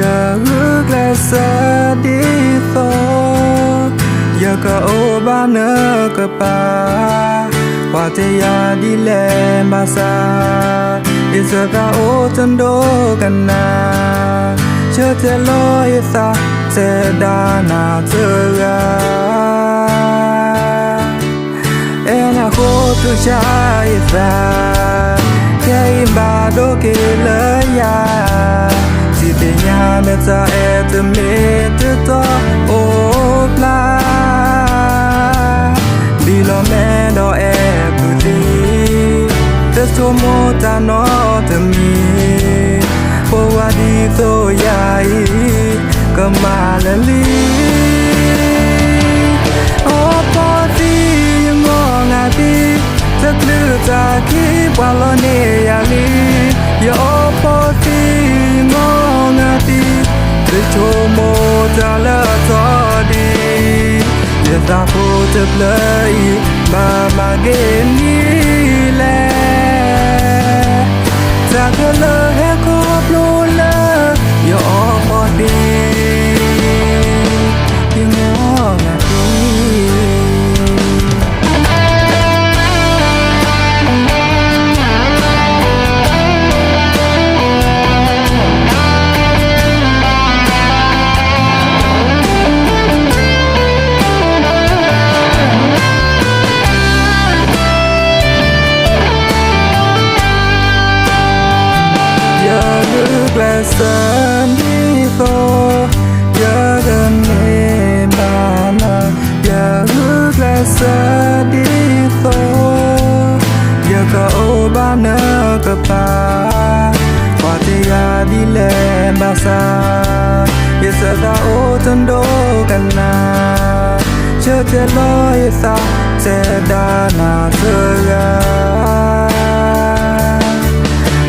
giờ ước là xa đi thôi giờ cả ô ba nơ cả ba qua thế ya đi lên ba xa giờ cả ô chân đô gần na chờ thế lối xa sẽ đa na chờ ga em là khô tu trái ra cái ba đô kê lỡ ya chỉ để nhà mẹ cha em từ mẹ từ to ô la vì lo mẹ đó em cứ đi từ số một ta nó từ mi phố qua đi tôi ai cầm mà lên đi ô po đi ngõ ngà đi rất lư ta khi qua lo nè ya li yo po đi ngõ ngà đi từ chỗ một ta lỡ cho đi giờ ta phố chụp lấy mà ghé đi lẹ ta cứ lỡ hết cốp lô lỡ yo po đi ngõ ngà đi là sân đi thôi giờ gần em bà na giờ ước là sân đi thôi giờ cả ô ba nơ cả ba qua thế ya đi lên ba xa giờ sợ ta ô chân đô gần na chờ thế lối xa sẽ đa na chờ ga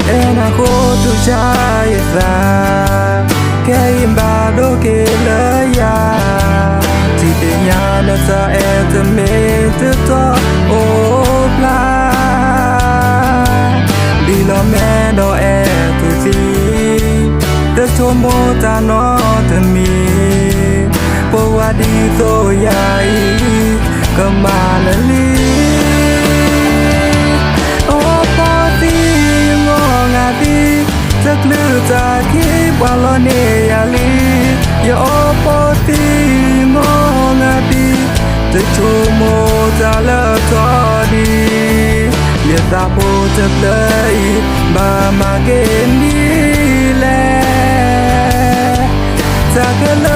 em là khô tu trái ra cái ba đô kê lỡ ya chỉ để nhà nó xa em từ mẹ từ to ô la vì lo mẹ đó em từ gì từ chỗ mô ta nó từ mi phố qua đi rồi ai cầm mà lên ly rất lư ta khi qua lo nè ya li yo po ti ngõ ngà đi từ chỗ mô ta lỡ cho đi giờ ta po chụp lấy mà ghé đi lẹ ta cứ